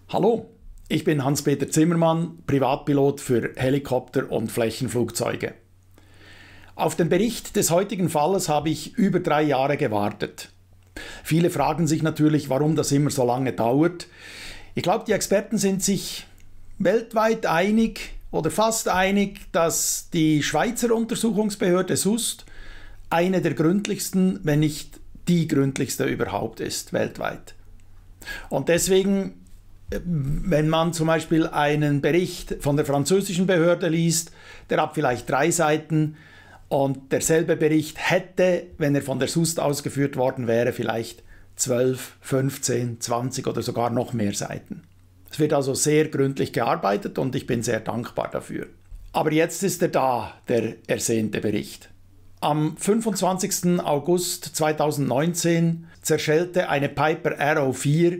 Hallo, ich bin Hans-Peter Zimmermann, Privatpilot für Helikopter und Flächenflugzeuge. Auf den Bericht des heutigen Falles habe ich über 3 Jahre gewartet. Viele fragen sich natürlich, warum das immer so lange dauert. Ich glaube, die Experten sind sich weltweit einig oder fast einig, dass die Schweizer Untersuchungsbehörde SUST eine der gründlichsten, wenn nicht die gründlichste überhaupt ist, weltweit. Und deswegen, wenn man zum Beispiel einen Bericht von der französischen Behörde liest, der hat vielleicht 3 Seiten und derselbe Bericht hätte, wenn er von der SUST ausgeführt worden wäre, vielleicht 12, 15, 20 oder sogar noch mehr Seiten. Es wird also sehr gründlich gearbeitet und ich bin sehr dankbar dafür. Aber jetzt ist er da, der ersehnte Bericht. Am 25. August 2019 zerschellte eine Piper Arrow 4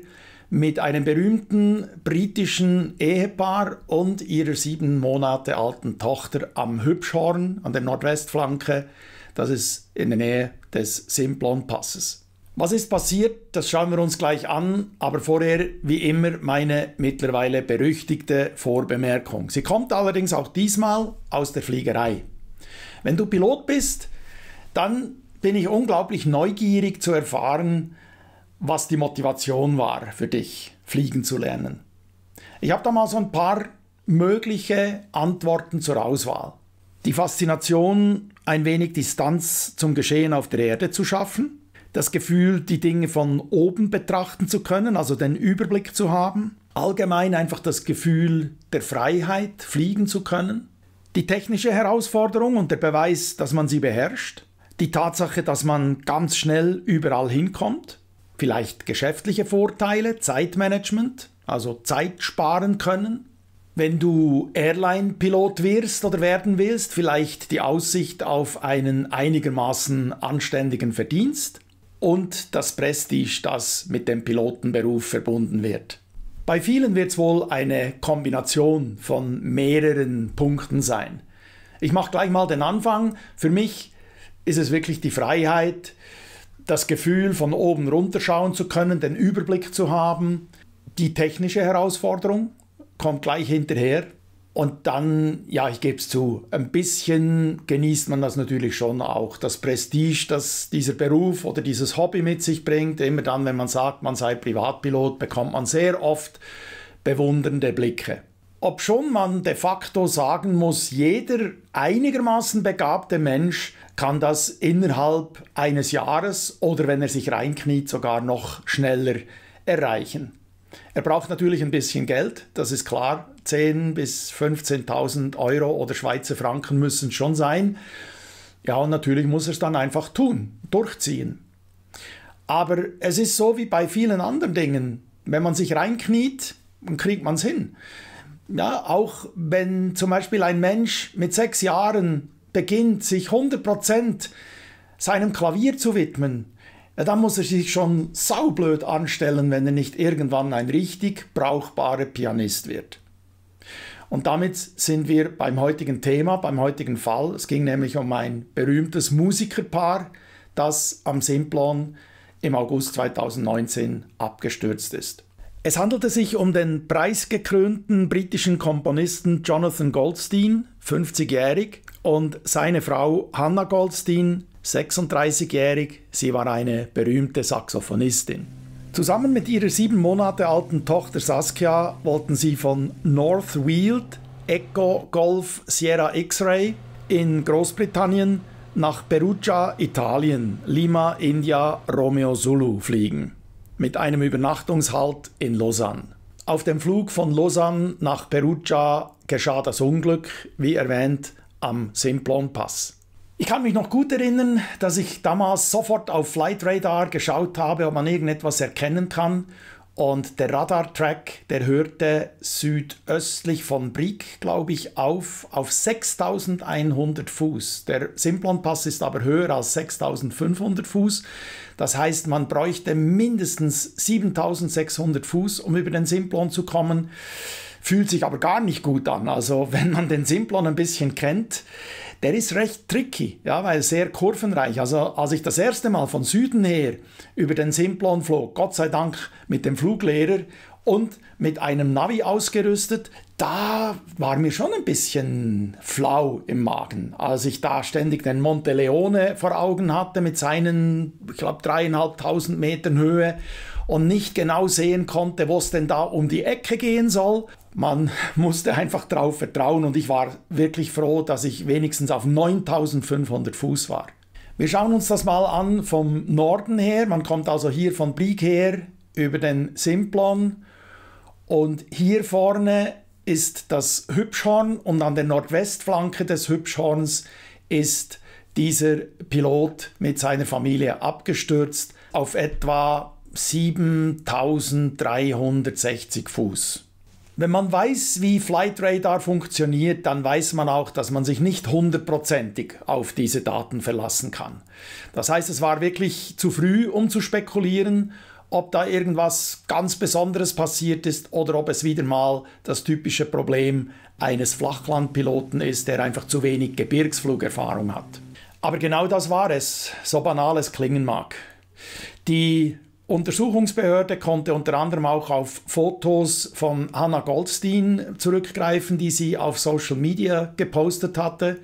mit einem berühmten britischen Ehepaar und ihrer 7 Monate alten Tochter am Hübschhorn an der Nordwestflanke. Das ist in der Nähe des Simplon-Passes. Was ist passiert? Das schauen wir uns gleich an, aber vorher wie immer meine mittlerweile berüchtigte Vorbemerkung. Sie kommt allerdings auch diesmal aus der Fliegerei. Wenn du Pilot bist, dann bin ich unglaublich neugierig zu erfahren, was die Motivation war für dich, fliegen zu lernen. Ich habe da mal so ein paar mögliche Antworten zur Auswahl. Die Faszination, ein wenig Distanz zum Geschehen auf der Erde zu schaffen, das Gefühl, die Dinge von oben betrachten zu können, also den Überblick zu haben, allgemein einfach das Gefühl der Freiheit, fliegen zu können, die technische Herausforderung und der Beweis, dass man sie beherrscht, die Tatsache, dass man ganz schnell überall hinkommt, vielleicht geschäftliche Vorteile, Zeitmanagement, also Zeit sparen können. Wenn du Airline-Pilot wirst oder werden willst, vielleicht die Aussicht auf einen einigermaßen anständigen Verdienst und das Prestige, das mit dem Pilotenberuf verbunden wird. Bei vielen wird es wohl eine Kombination von mehreren Punkten sein. Ich mache gleich mal den Anfang. Für mich ist es wirklich die Freiheit, das Gefühl, von oben runterschauen zu können, den Überblick zu haben. Die technische Herausforderung kommt gleich hinterher. Und dann, ja, ich gebe es zu, ein bisschen genießt man das natürlich schon auch. Das Prestige, das dieser Beruf oder dieses Hobby mit sich bringt. Immer dann, wenn man sagt, man sei Privatpilot, bekommt man sehr oft bewundernde Blicke. Obschon man de facto sagen muss, jeder einigermaßen begabte Mensch kann das innerhalb eines Jahres oder wenn er sich reinkniet, sogar noch schneller erreichen. Er braucht natürlich ein bisschen Geld, das ist klar. 10.000 bis 15.000 Euro oder Schweizer Franken müssen schon sein. Ja, und natürlich muss er es dann einfach tun, durchziehen. Aber es ist so wie bei vielen anderen Dingen. Wenn man sich reinkniet, dann kriegt man es hin. Ja, auch wenn zum Beispiel ein Mensch mit 6 Jahren beginnt, sich 100% seinem Klavier zu widmen, ja, dann muss er sich schon saublöd anstellen, wenn er nicht irgendwann ein richtig brauchbarer Pianist wird. Und damit sind wir beim heutigen Thema, beim heutigen Fall. Es ging nämlich um ein berühmtes Musikerpaar, das am Simplon im August 2019 abgestürzt ist. Es handelte sich um den preisgekrönten britischen Komponisten Jonathan Goldstein, 50-jährig, und seine Frau Hannah Goldstein, 36-jährig. Sie war eine berühmte Saxophonistin. Zusammen mit ihrer 7 Monate alten Tochter Saskia wollten sie von North Weald, Echo Golf Sierra X-Ray in Großbritannien nach Perugia, Italien, Lima, India, Romeo Zulu fliegen. Mit einem Übernachtungshalt in Lausanne. Auf dem Flug von Lausanne nach Perugia geschah das Unglück, wie erwähnt, am Simplon-Pass. Ich kann mich noch gut erinnern, dass ich damals sofort auf Flight Radar geschaut habe, ob man irgendetwas erkennen kann. Und der Radartrack, der hörte südöstlich von Brig, glaube ich, auf 6.100 Fuß. Der Simplon-Pass ist aber höher als 6.500 Fuß. Das heißt, man bräuchte mindestens 7.600 Fuß, um über den Simplon zu kommen. Fühlt sich aber gar nicht gut an. Also wenn man den Simplon ein bisschen kennt, der ist recht tricky, ja, weil sehr kurvenreich. Also als ich das erste Mal von Süden her über den Simplon flog, Gott sei Dank mit dem Fluglehrer und mit einem Navi ausgerüstet, da war mir schon ein bisschen flau im Magen, als ich da ständig den Monte Leone vor Augen hatte mit seinen, ich glaube, 3.500 Metern Höhe und nicht genau sehen konnte, wo es denn da um die Ecke gehen soll. Man musste einfach drauf vertrauen und ich war wirklich froh, dass ich wenigstens auf 9.500 Fuß war. Wir schauen uns das mal an vom Norden her. Man kommt also hier von Brig her über den Simplon und hier vorne ist das Hübschhorn und an der Nordwestflanke des Hübschhorns ist dieser Pilot mit seiner Familie abgestürzt auf etwa 7.360 Fuß. Wenn man weiß, wie Flight Radar funktioniert, dann weiß man auch, dass man sich nicht 100%ig auf diese Daten verlassen kann. Das heißt, es war wirklich zu früh, um zu spekulieren, ob da irgendwas ganz Besonderes passiert ist oder ob es wieder mal das typische Problem eines Flachlandpiloten ist, der einfach zu wenig Gebirgsflugerfahrung hat. Aber genau das war es, so banal es klingen mag. Die Untersuchungsbehörde konnte unter anderem auch auf Fotos von Hannah Goldstein zurückgreifen, die sie auf Social Media gepostet hatte.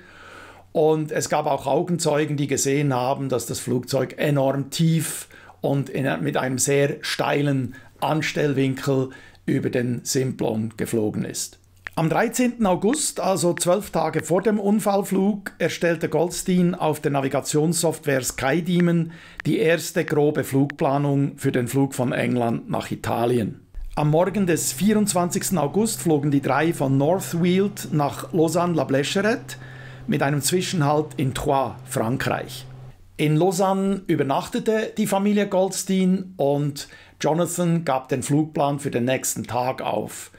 Und es gab auch Augenzeugen, die gesehen haben, dass das Flugzeug enorm tief und mit einem sehr steilen Anstellwinkel über den Simplon geflogen ist. Am 13. August, also 12 Tage vor dem Unfallflug, erstellte Goldstein auf der Navigationssoftware SkyDemon die erste grobe Flugplanung für den Flug von England nach Italien. Am Morgen des 24. August flogen die drei von Northfield nach Lausanne-La Blécherette mit einem Zwischenhalt in Troyes, Frankreich. In Lausanne übernachtete die Familie Goldstein und Jonathan gab den Flugplan für den nächsten Tag auf.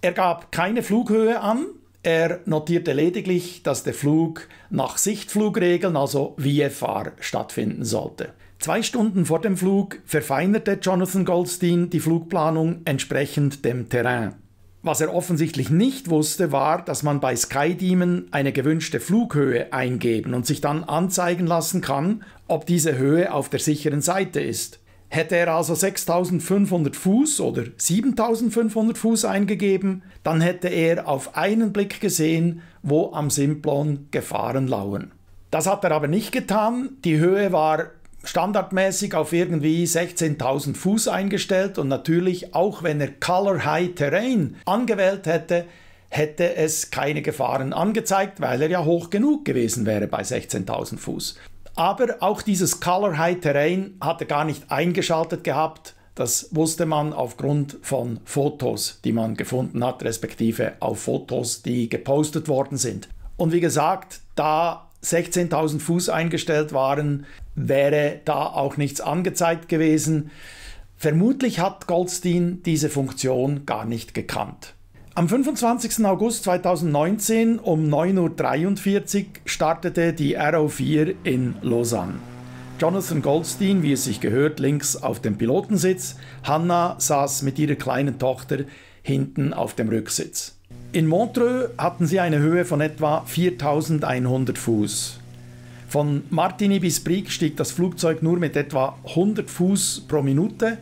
Er gab keine Flughöhe an, er notierte lediglich, dass der Flug nach Sichtflugregeln, also VFR, stattfinden sollte. 2 Stunden vor dem Flug verfeinerte Jonathan Goldstein die Flugplanung entsprechend dem Terrain. Was er offensichtlich nicht wusste, war, dass man bei SkyDemon eine gewünschte Flughöhe eingeben und sich dann anzeigen lassen kann, ob diese Höhe auf der sicheren Seite ist. Hätte er also 6.500 Fuß oder 7.500 Fuß eingegeben, dann hätte er auf einen Blick gesehen, wo am Simplon Gefahren lauern. Das hat er aber nicht getan. Die Höhe war standardmäßig auf irgendwie 16.000 Fuß eingestellt und natürlich, auch wenn er Color High Terrain angewählt hätte, hätte es keine Gefahren angezeigt, weil er ja hoch genug gewesen wäre bei 16.000 Fuß. Aber auch dieses Color High Terrain hat er gar nicht eingeschaltet gehabt. Das wusste man aufgrund von Fotos, die man gefunden hat, respektive auf Fotos, die gepostet worden sind. Und wie gesagt, da 16.000 Fuß eingestellt waren, wäre da auch nichts angezeigt gewesen. Vermutlich hat Goldstein diese Funktion gar nicht gekannt. Am 25. August 2019 um 9.43 Uhr startete die Arrow 4 in Lausanne. Jonathan Goldstein, wie es sich gehört, links auf dem Pilotensitz. Hannah saß mit ihrer kleinen Tochter hinten auf dem Rücksitz. In Montreux hatten sie eine Höhe von etwa 4.100 Fuß. Von Martigny bis Brig stieg das Flugzeug nur mit etwa 100 Fuß pro Minute,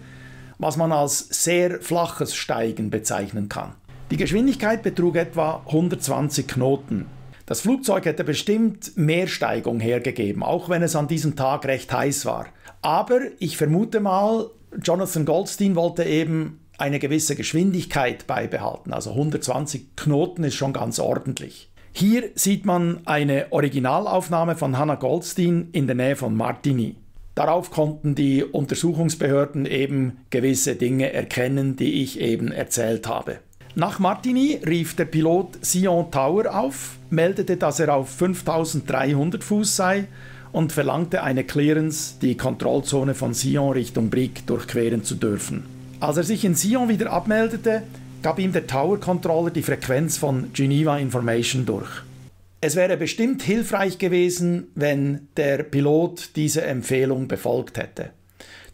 was man als sehr flaches Steigen bezeichnen kann. Die Geschwindigkeit betrug etwa 120 Knoten. Das Flugzeug hätte bestimmt mehr Steigung hergegeben, auch wenn es an diesem Tag recht heiß war. Aber ich vermute mal, Jonathan Goldstein wollte eben eine gewisse Geschwindigkeit beibehalten. Also 120 Knoten ist schon ganz ordentlich. Hier sieht man eine Originalaufnahme von Hannah Goldstein in der Nähe von Martigny. Darauf konnten die Untersuchungsbehörden eben gewisse Dinge erkennen, die ich eben erzählt habe. Nach Martigny rief der Pilot Sion Tower auf, meldete, dass er auf 5.300 Fuß sei und verlangte eine Clearance, die Kontrollzone von Sion Richtung Brig durchqueren zu dürfen. Als er sich in Sion wieder abmeldete, gab ihm der Tower-Controller die Frequenz von Geneva Information durch. Es wäre bestimmt hilfreich gewesen, wenn der Pilot diese Empfehlung befolgt hätte.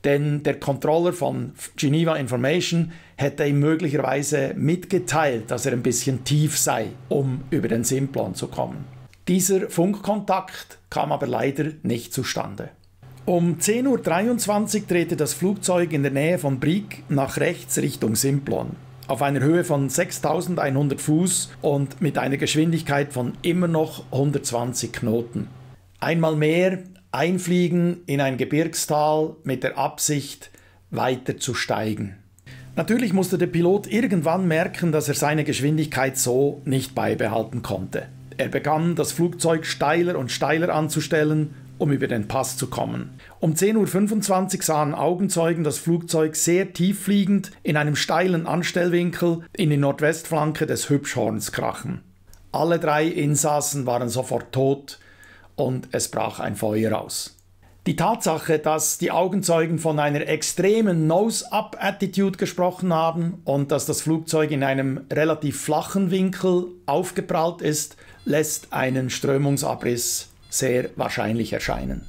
Denn der Controller von Geneva Information hätte ihm möglicherweise mitgeteilt, dass er ein bisschen tief sei, um über den Simplon zu kommen. Dieser Funkkontakt kam aber leider nicht zustande. Um 10:23 Uhr drehte das Flugzeug in der Nähe von Brig nach rechts Richtung Simplon, auf einer Höhe von 6.100 Fuß und mit einer Geschwindigkeit von immer noch 120 Knoten. Einmal mehr einfliegen in ein Gebirgstal mit der Absicht, weiter zu steigen. Natürlich musste der Pilot irgendwann merken, dass er seine Geschwindigkeit so nicht beibehalten konnte. Er begann, das Flugzeug steiler und steiler anzustellen, um über den Pass zu kommen. Um 10:25 Uhr sahen Augenzeugen das Flugzeug sehr tief fliegend in einem steilen Anstellwinkel in die Nordwestflanke des Hübschhorns krachen. Alle 3 Insassen waren sofort tot und es brach ein Feuer aus. Die Tatsache, dass die Augenzeugen von einer extremen Nose-Up-Attitude gesprochen haben und dass das Flugzeug in einem relativ flachen Winkel aufgeprallt ist, lässt einen Strömungsabriss sehr wahrscheinlich erscheinen.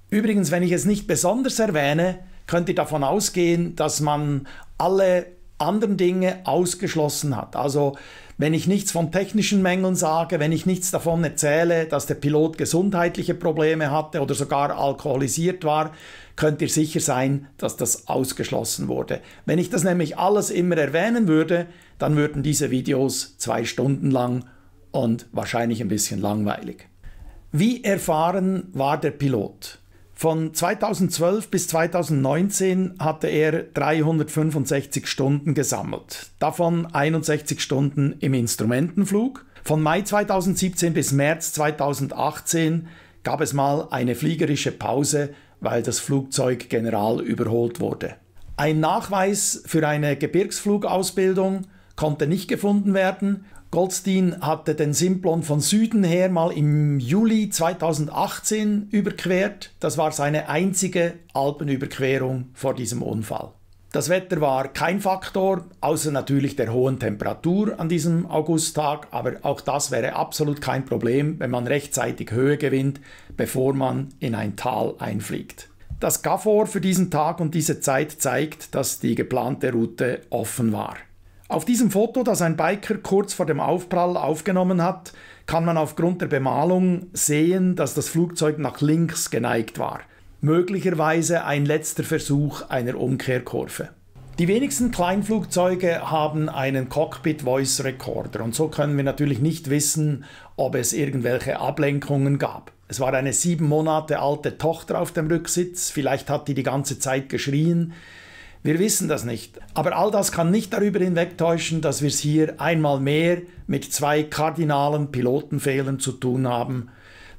Übrigens, wenn ich es nicht besonders erwähne, könnt ihr davon ausgehen, dass man alle anderen Dinge ausgeschlossen hat. Also wenn ich nichts von technischen Mängeln sage, wenn ich nichts davon erzähle, dass der Pilot gesundheitliche Probleme hatte oder sogar alkoholisiert war, könnt ihr sicher sein, dass das ausgeschlossen wurde. Wenn ich das nämlich alles immer erwähnen würde, dann würden diese Videos 2 Stunden lang und wahrscheinlich ein bisschen langweilig. Wie erfahren war der Pilot? Von 2012 bis 2019 hatte er 365 Stunden gesammelt, davon 61 Stunden im Instrumentenflug. Von Mai 2017 bis März 2018 gab es mal eine fliegerische Pause, weil das Flugzeug general überholt wurde. Ein Nachweis für eine Gebirgsflugausbildung konnte nicht gefunden werden. Goldstein hatte den Simplon von Süden her mal im Juli 2018 überquert. Das war seine einzige Alpenüberquerung vor diesem Unfall. Das Wetter war kein Faktor, außer natürlich der hohen Temperatur an diesem Augusttag, aber auch das wäre absolut kein Problem, wenn man rechtzeitig Höhe gewinnt, bevor man in ein Tal einfliegt. Das GAFOR für diesen Tag und diese Zeit zeigt, dass die geplante Route offen war. Auf diesem Foto, das ein Biker kurz vor dem Aufprall aufgenommen hat, kann man aufgrund der Bemalung sehen, dass das Flugzeug nach links geneigt war. Möglicherweise ein letzter Versuch einer Umkehrkurve. Die wenigsten Kleinflugzeuge haben einen Cockpit-Voice-Recorder und so können wir natürlich nicht wissen, ob es irgendwelche Ablenkungen gab. Es war eine 7 Monate alte Tochter auf dem Rücksitz, vielleicht hat die ganze Zeit geschrien. Wir wissen das nicht, aber all das kann nicht darüber hinwegtäuschen, dass wir es hier einmal mehr mit 2 kardinalen Pilotenfehlern zu tun haben,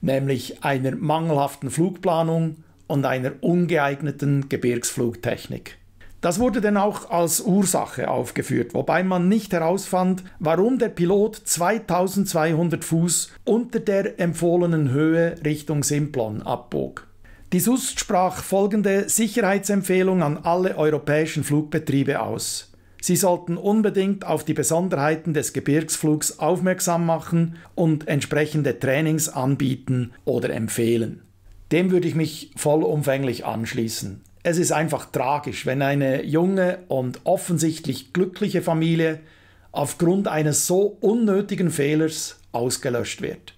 nämlich einer mangelhaften Flugplanung und einer ungeeigneten Gebirgsflugtechnik. Das wurde dann auch als Ursache aufgeführt, wobei man nicht herausfand, warum der Pilot 2200 Fuß unter der empfohlenen Höhe Richtung Simplon abbog. Die SUST sprach folgende Sicherheitsempfehlung an alle europäischen Flugbetriebe aus. Sie sollten unbedingt auf die Besonderheiten des Gebirgsflugs aufmerksam machen und entsprechende Trainings anbieten oder empfehlen. Dem würde ich mich vollumfänglich anschließen. Es ist einfach tragisch, wenn eine junge und offensichtlich glückliche Familie aufgrund eines so unnötigen Fehlers ausgelöscht wird.